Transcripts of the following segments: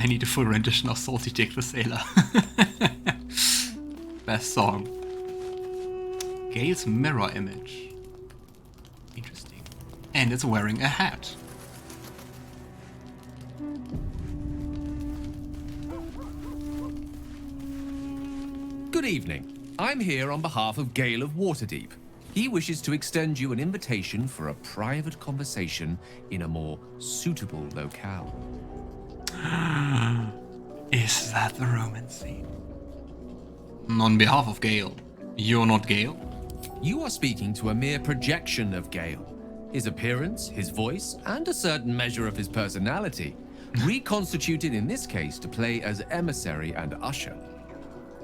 I need a full rendition of Salty Dick the Sailor. Best song. Gale's mirror image. Interesting. And it's wearing a hat. Good evening. I'm here on behalf of Gale of Waterdeep. He wishes to extend you an invitation for a private conversation in a more suitable locale. Is that the romance scene? On behalf of Gale, you're not Gale? You are speaking to a mere projection of Gale. His appearance, his voice, and a certain measure of his personality, reconstituted in this case to play as emissary and usher.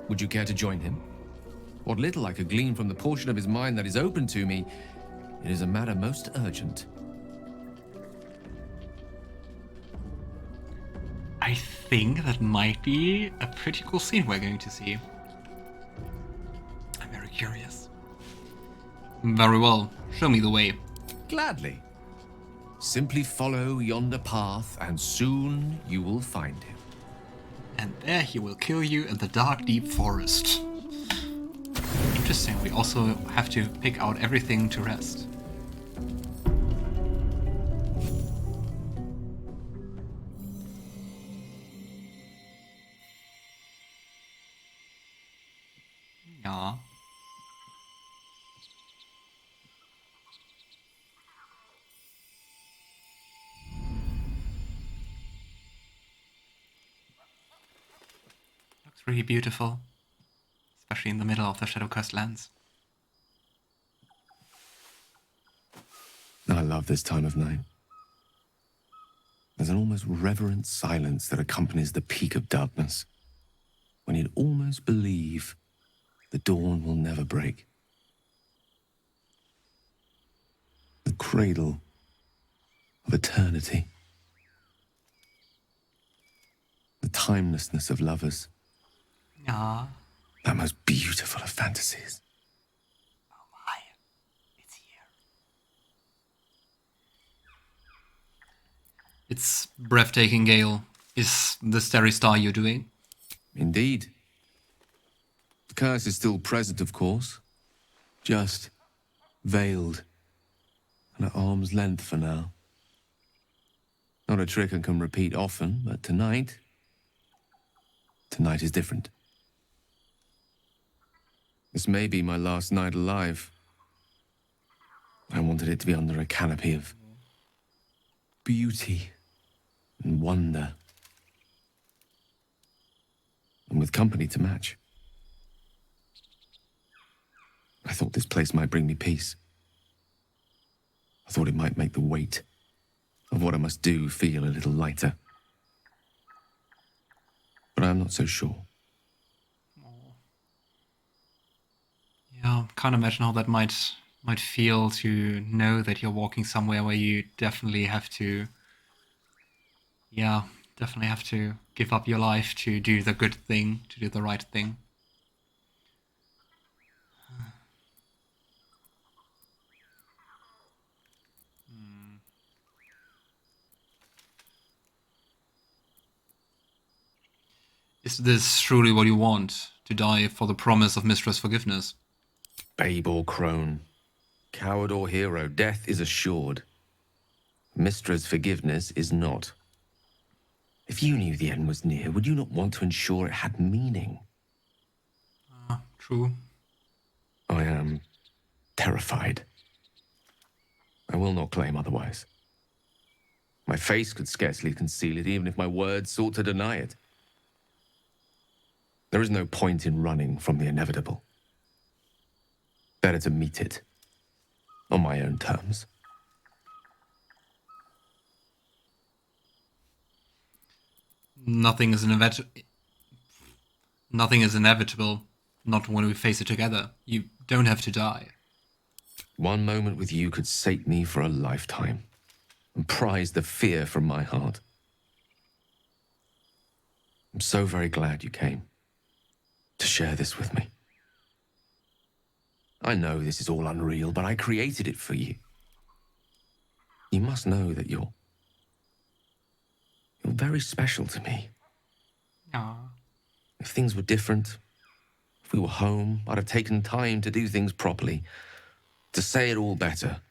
Would you care to join him? What little I could glean from the portion of his mind that is open to me, it is a matter most urgent. I think that might be a pretty cool scene we're going to see. I'm very curious. Very well, show me the way. Gladly. Simply follow yonder path, and soon you will find him. And there he will kill you in the dark, deep forest. Interesting, we also have to pick out everything to rest. Yeah. Looks really beautiful. Especially in the middle of the Shadow-Cursed lands. I love this time of night. There's an almost reverent silence that accompanies the peak of darkness, when you'd almost believe the dawn will never break. The cradle of eternity. The timelessness of lovers. Yeah. That most beautiful of fantasies. Oh my. It's here. It's breathtaking, Gale. Is the starry star you're doing? Indeed. The curse is still present, of course. Just veiled and at arm's length for now. Not a trick I can repeat often, but tonight is different. This may be my last night alive. I wanted it to be under a canopy of beauty and wonder. And with company to match. I thought this place might bring me peace. I thought it might make the weight of what I must do feel a little lighter. But I'm not so sure. Yeah, can't imagine how that might feel to know that you're walking somewhere where you definitely have to give up your life to do the good thing, to do the right thing. Is this truly what you want? To die for the promise of Mistress Forgiveness? Babe or crone, coward or hero, death is assured. Mistress' forgiveness is not. If you knew the end was near, would you not want to ensure it had meaning? True. I am terrified. I will not claim otherwise. My face could scarcely conceal it, even if my words sought to deny it. There is no point in running from the inevitable. Better to meet it on my own terms. Nothing is inevitable, not when we face it together. You don't have to die. One moment with you could sate me for a lifetime and prize the fear from my heart. I'm so very glad you came to share this with me. I know this is all unreal, but I created it for you. You must know that you're very special to me. Aw. If things were different, if we were home, I'd have taken time to do things properly, to say it all better.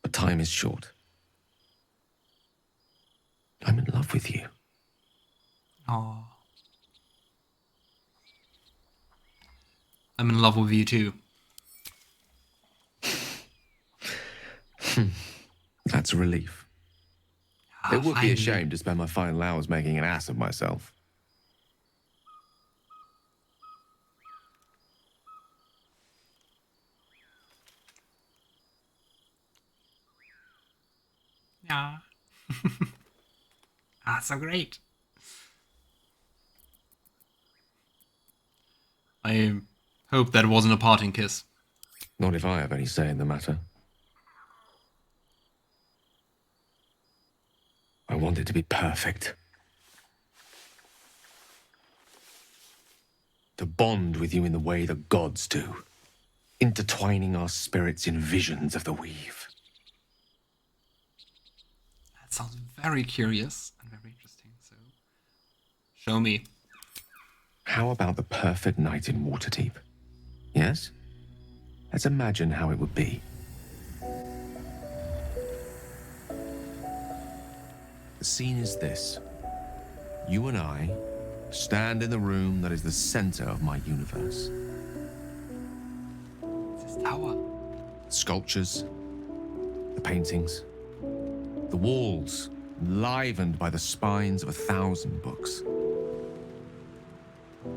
But time is short. I'm in love with you. Aw. I'm in love with you too. That's a relief. It would be Finally. a shame to spend my final hours making an ass of myself. Yeah. So great. I hope that wasn't a parting kiss. Not if I have any say in the matter. I want it to be perfect. To bond with you in the way the gods do, intertwining our spirits in visions of the weave. That sounds very curious and very interesting, so show me. How about the perfect night in Waterdeep? Yes? Let's imagine how it would be. The scene is this. You and I stand in the room that is the center of my universe. It's this tower. Sculptures, the paintings, the walls enlivened by the spines of 1,000 books.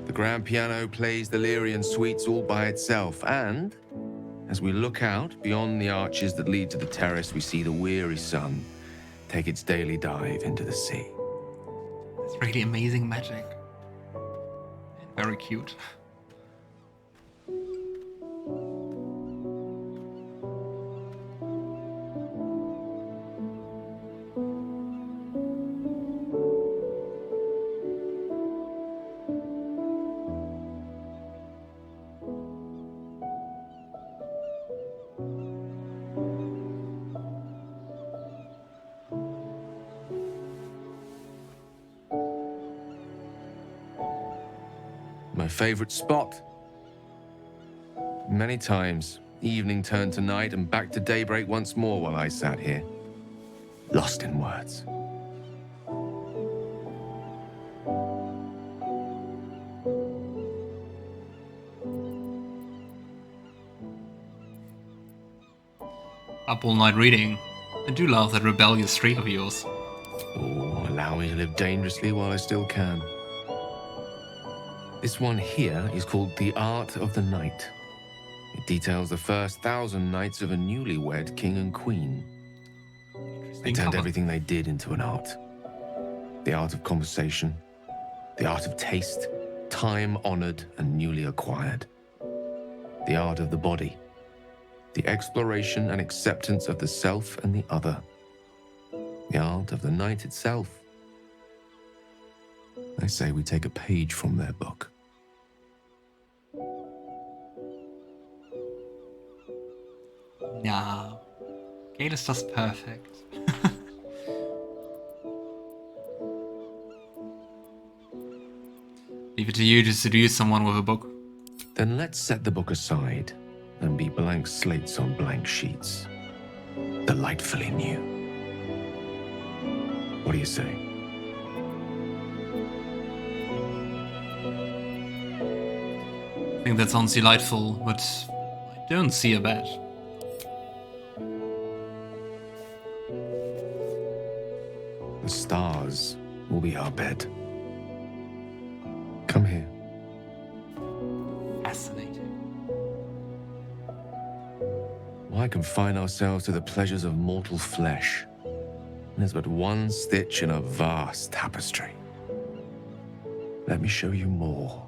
The grand piano plays the Lyrian suites all by itself, and as we look out beyond the arches that lead to the terrace, we see the weary sun take its daily dive into the sea. It's really amazing magic. And very cute. My favorite spot. Many times, evening turned to night and back to daybreak once more while I sat here, lost in words. Up all night reading. I do love that rebellious streak of yours. Oh, allow me to live dangerously while I still can. This one here is called The Art of the Night. It details the first 1,000 nights of a newlywed king and queen. They Interesting turned cover. everything they did into an art. The art of conversation, the art of taste, time-honored and newly acquired. The art of the body, the exploration and acceptance of the self and the other. The art of the night itself. They say we take a page from their book. Nah. Gale is just perfect. Leave it to you to seduce someone with a book. Then let's set the book aside and be blank slates on blank sheets. Delightfully new. What do you say? I think that sounds delightful, but I don't see a bed. The stars will be our bed. Come here. Fascinating. Why confine ourselves to the pleasures of mortal flesh? There's but one stitch in a vast tapestry. Let me show you more.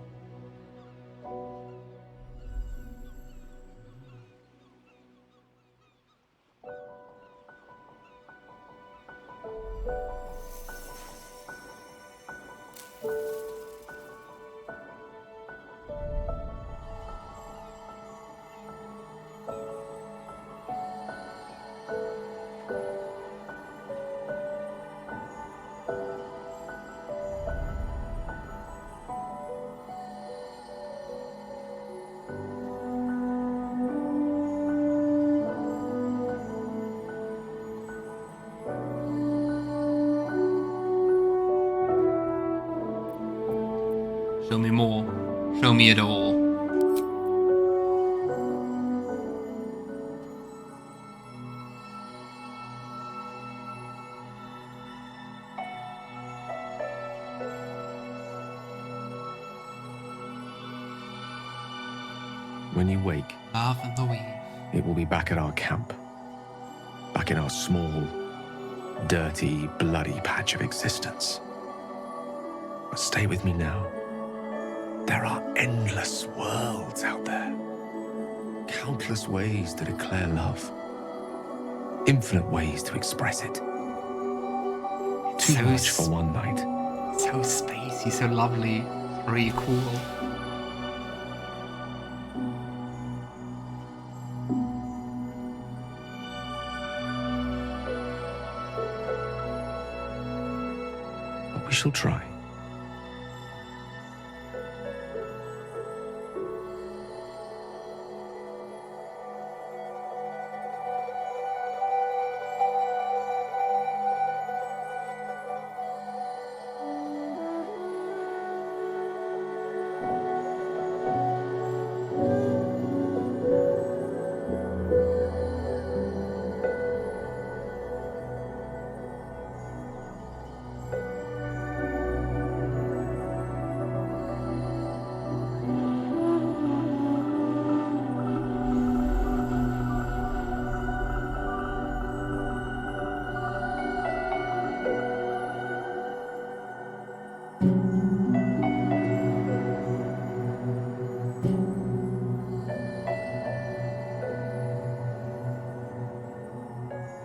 Show me more. Show me it all. When you wake, Love and the weave. it will be back at our camp. Back in our small, dirty, bloody patch of existence. But stay with me now. There are endless worlds out there. Countless ways to declare love. Infinite ways to express it. Too So much for one night. So spacey, so lovely. Really cool. But we shall try.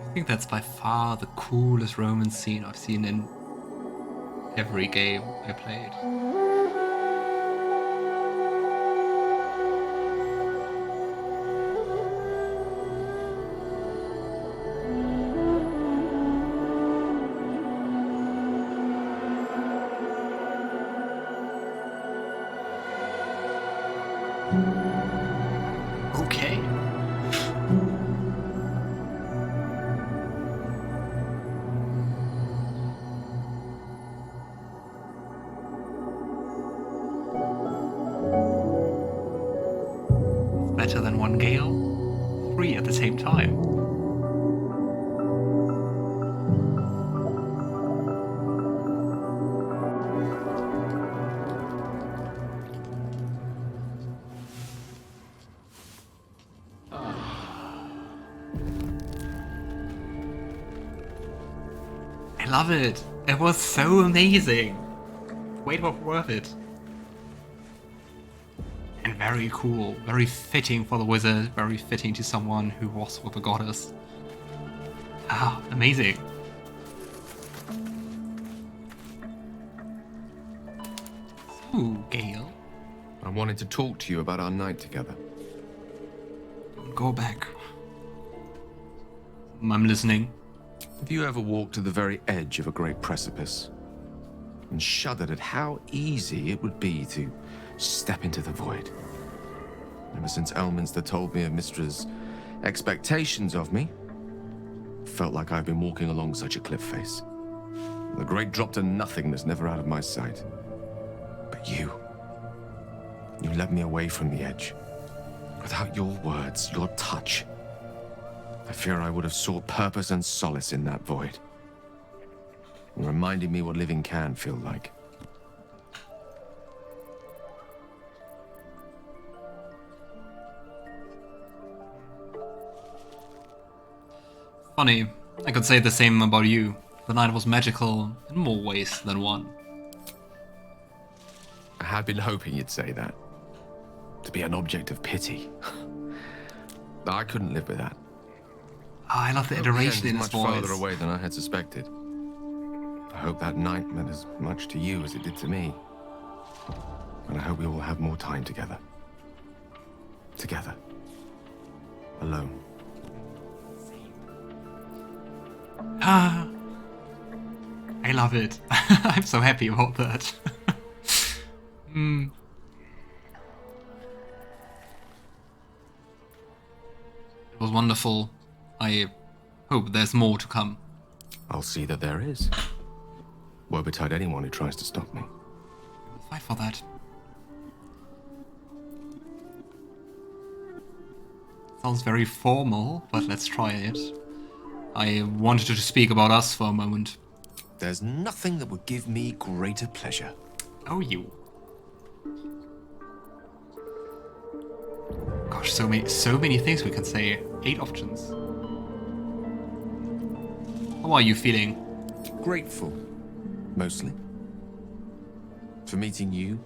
I think that's by far the coolest romance scene I've seen in every game I played. Okay. Better than one Gale. 3 at the same time. I love it. It was so amazing. Wait, was worth it. And very cool, very fitting for the wizard, very fitting to someone who was with the goddess. Ah, amazing. So, Gale, I wanted to talk to you about our night together. don't go back. I'm listening. Have you ever walked to the very edge of a great precipice and shuddered at how easy it would be to step into the void? Ever since Elminster told me of Mistra's expectations of me, felt like I've been walking along such a cliff face. The great drop to nothingness, never out of my sight. But you led me away from the edge. Without your words, your touch, I fear I would have sought purpose and solace in that void. And reminded me what living can feel like. Funny, I could say the same about you. The night was magical in more ways than one. I had been hoping you'd say that. To be an object of pity. I couldn't live with that. Oh, I love the Hope the end iteration is in his much farther voice. away than I had suspected. I hope that night meant as much to you as it did to me. And I hope we all have more time together. Together. Alone. Ah, I love it. I'm so happy about that. It was wonderful. I hope there's more to come. I'll see that there is. Woe betide anyone who tries to stop me. We'll fight for that. Sounds very formal, but let's try it. I wanted to speak about us for a moment. There's nothing that would give me greater pleasure. Oh, you. Gosh, so many things we can say. 8 options. How are you feeling? Grateful, mostly. For meeting you.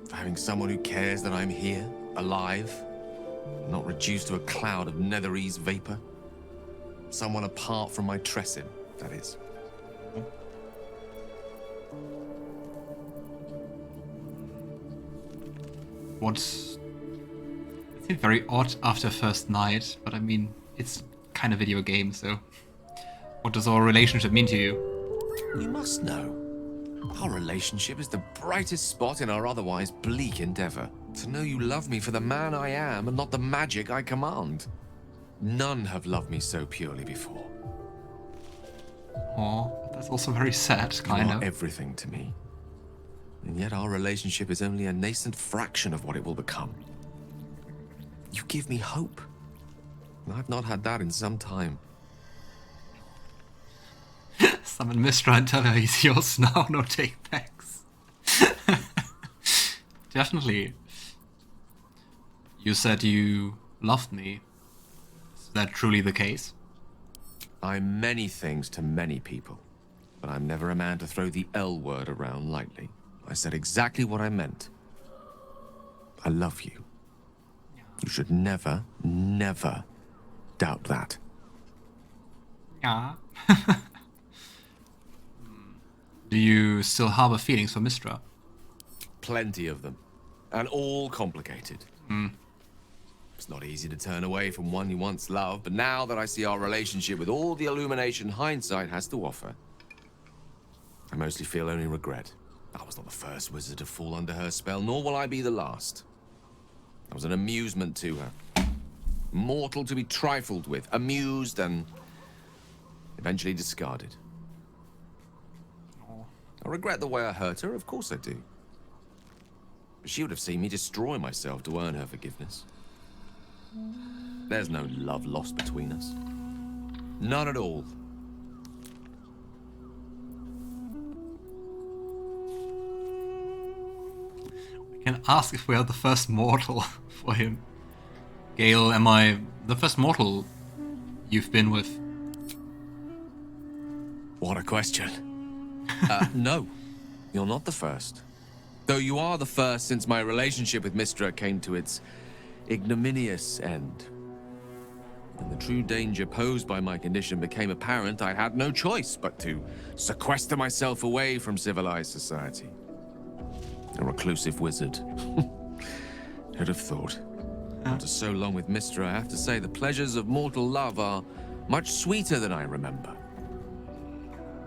For having someone who cares that I'm here, alive. Not reduced to a cloud of netherese vapor. Someone apart from my Tressin, that is. It seemed very odd after first night, but I mean, it's kind of video game, so... What does our relationship mean to you? You must know. Our relationship is the brightest spot in our otherwise bleak endeavor. To know you love me for the man I am and not the magic I command. None have loved me so purely before. Aw, that's also very sad, kind You are of. everything to me. And yet our relationship is only a nascent fraction of what it will become. You give me hope. And I've not had that in some time. Summon Mystra and tell her he's yours now, no take backs. Definitely. You said you loved me. Is that truly the case? I'm many things to many people, but I'm never a man to throw the L word around lightly. I said exactly what I meant. I love you. You should never, never doubt that. Yeah. Do you still harbor feelings for Mystra? Plenty of them, and all complicated. It's not easy to turn away from one you once loved, but now that I see our relationship with all the illumination hindsight has to offer, I mostly feel only regret. I was not the first wizard to fall under her spell, nor will I be the last. I was an amusement to her. Mortal to be trifled with, amused and eventually discarded. I regret the way I hurt her, of course I do. But she would have seen me destroy myself to earn her forgiveness. There's no love lost between us. None at all. I can ask if we are the first mortal for him. Gale, am I the first mortal you've been with? What a question. No, you're not the first. Though you are the first since my relationship with Mystra came to its ignominious end. When the true danger posed by my condition became apparent, I had no choice but to sequester myself away from civilized society. A reclusive wizard. Who'd have thought? After so long with Mystra, I have to say the pleasures of mortal love are much sweeter than I remember.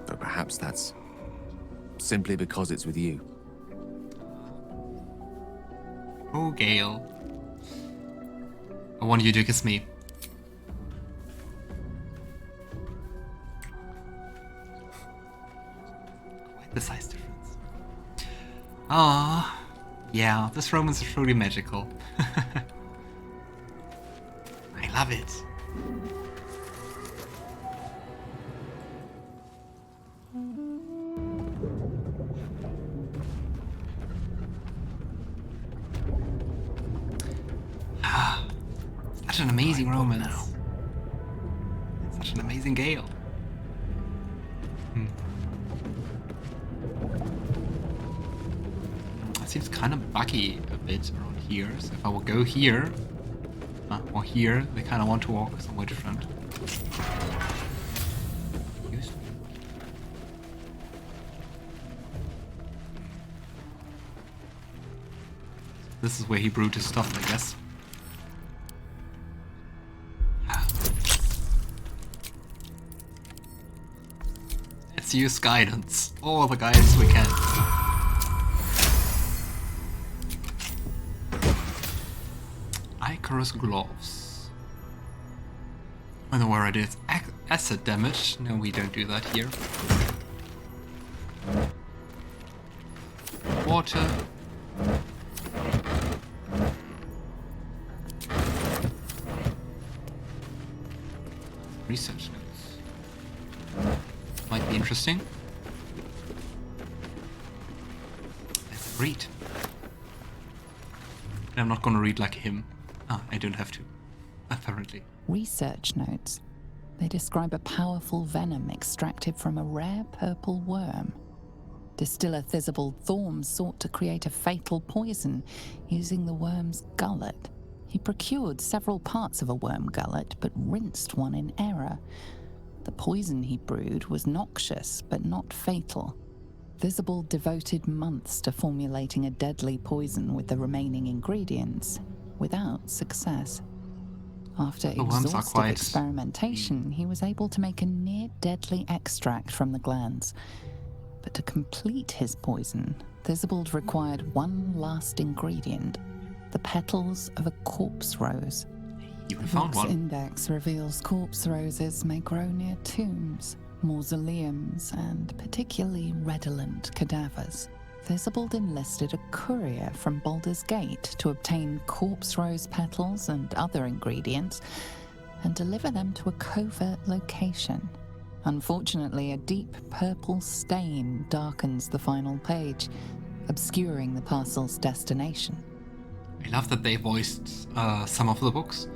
Though perhaps that's simply because it's with you. Oh, Gale. I want you to kiss me. Quite the size difference. Ah, yeah, this romance is truly magical. I love it. Such an amazing romance. Such an amazing Gale. It seems kind of buggy a bit around here, so if I will go here, or here, they kind of want to walk somewhere different. Use. This is where he brewed his stuff, I guess. Let's use guidance. All the guidance we can. Icarus gloves. I know where it is. Acid damage. No, we don't do that here. Water. Research notes. Might be interesting. Let's read. I'm not gonna read like him. Ah, I don't have to. Apparently. Research notes. They describe a powerful venom extracted from a rare purple worm. Distiller Thizabald Thorm sought to create a fatal poison using the worm's gullet. He procured several parts of a worm gullet, but rinsed one in error. The poison he brewed was noxious, but not fatal. Thizabald devoted months to formulating a deadly poison with the remaining ingredients, without success. After exhaustive experimentation, he was able to make a near-deadly extract from the glands. But to complete his poison, Thizabald required one last ingredient, the petals of a corpse rose. You found one. Index reveals corpse roses may grow near tombs, mausoleums, and particularly redolent cadavers. Thizabald enlisted a courier from Baldur's Gate to obtain corpse rose petals and other ingredients and deliver them to a covert location. Unfortunately, a deep purple stain darkens the final page, obscuring the parcel's destination. I love that they voiced some of the books,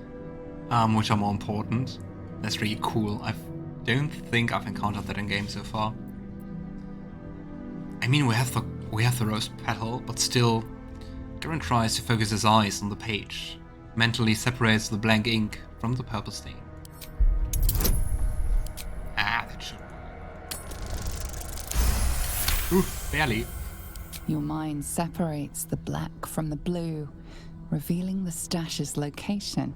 which are more important. That's really cool. I don't think I've encountered that in game so far. I mean, we have the rose petal, but still, Garon tries to focus his eyes on the page, mentally separates the blank ink from the purple stain. Ah, that should work. Ooh, barely. Your mind separates the black from the blue, revealing the stash's location.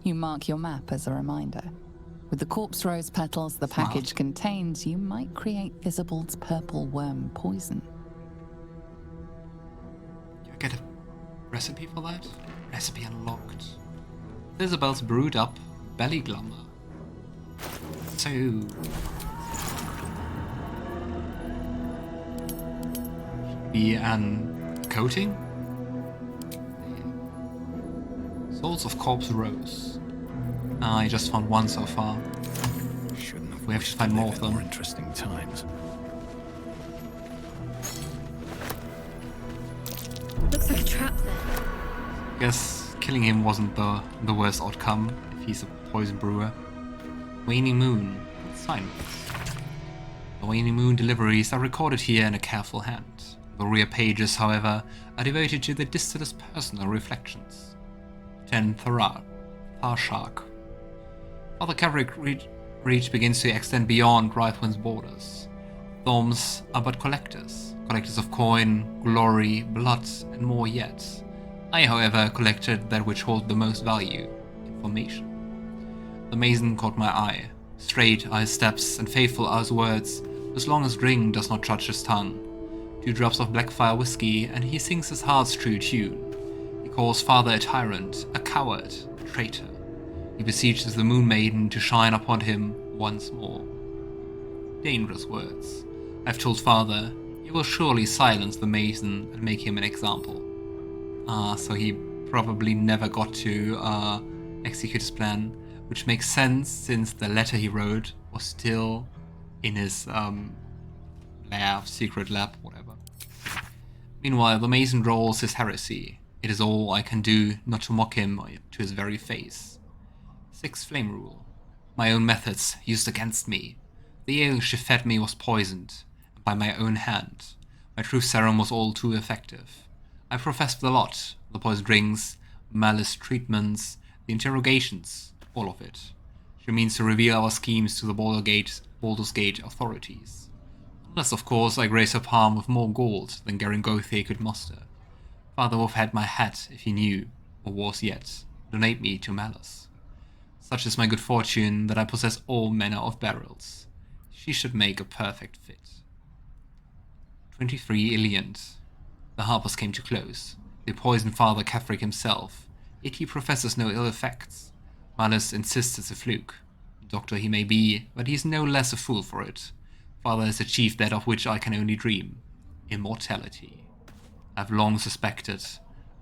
You mark your map as a reminder. With the corpse rose petals the package contains, you might create Thizabald's purple worm poison. Do I get a recipe for that? Recipe unlocked. Thizabald's brewed up belly glamour. So... be an coating? Souls of Corpse Rose. I just found one so far. We have to find more of them. More interesting times. Looks like a trap there. Guess killing him wasn't the worst outcome if he's a poison brewer. Waning Moon. Silence. The Waning Moon deliveries are recorded here in a careful hand. The rear pages, however, are devoted to the distiller's personal reflections. Minthara, Tharshark. Father Kavrik reach begins to extend beyond Wraithwind's borders. Thorms are but collectors of coin, glory, blood, and more yet. I, however, collected that which holds the most value, information. The mason caught my eye. Straight are his steps, and faithful are his words, as long as drink does not touch his tongue. 2 drops of Blackfire whiskey, and he sings his heart's true tune. He calls Father a tyrant, a coward, a traitor. He beseeches the Moon Maiden to shine upon him once more. Dangerous words. I've told Father, he will surely silence the Mason and make him an example. So he probably never got to execute his plan, which makes sense since the letter he wrote was still in his lab, secret lab, whatever. Meanwhile, the Mason rolls his heresy. It is all I can do not to mock him to his very face. 6 Flame Rule. My own methods used against me. The ale she fed me was poisoned, by my own hand. My truth serum was all too effective. I professed the lot, the poisoned drinks, malice treatments, the interrogations, all of it. She means to reveal our schemes to the Baldur's Gate authorities. Unless, of course, I grace her palm with more gold than Garon Gothier could muster. Father would have had my hat if he knew, or was yet, donate me to malice. Such is my good fortune that I possess all manner of barrels. She should make a perfect fit. 23 Iliant. The harpers came to close. They poisoned Father Kefric himself, yet he professes no ill effects. Malice insists it's a fluke. Doctor he may be, but he is no less a fool for it. Father has achieved that of which I can only dream. Immortality. I've long suspected.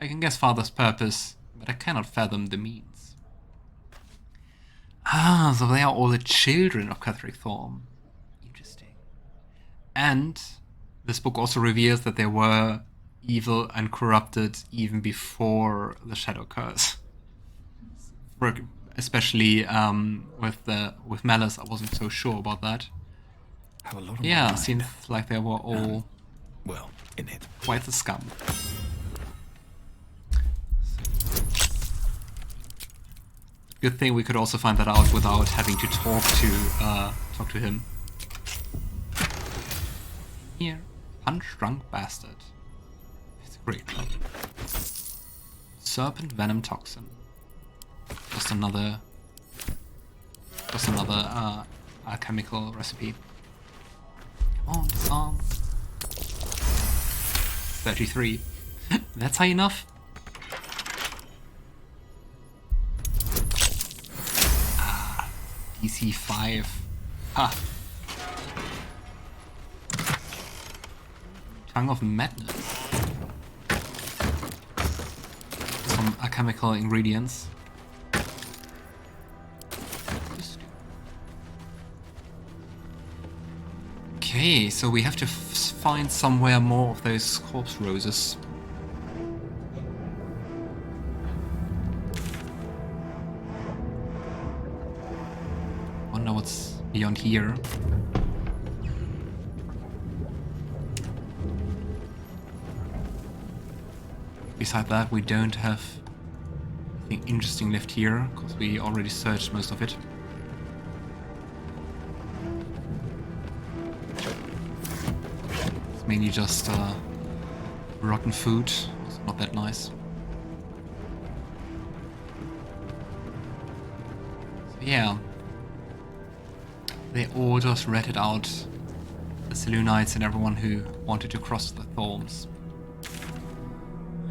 I can guess Father's purpose, but I cannot fathom the means. Ah, so they are all the children of Catherick Thorm. Interesting. And this book also reveals that they were evil and corrupted even before the Shadow Curse. Especially with Malice, I wasn't so sure about that. Have a lot of Yeah, mind. seems like they were all Well, in it. quite the scum. Good thing we could also find that out without having to talk to him. Here, punch drunk bastard. It's a great club. Serpent venom toxin. Just another alchemical recipe. Come on, disarm. 33. That's high enough. DC 5. Ha! Tongue of Madness. Some alchemical ingredients. Okay, so we have to find somewhere more of those corpse roses. Wonder what's beyond here. Beside that, we don't have anything interesting left here, because we already searched most of it. It's mainly just rotten food, it's not that nice. So yeah. They all just ratted out the Selûnites and everyone who wanted to cross the Thorms.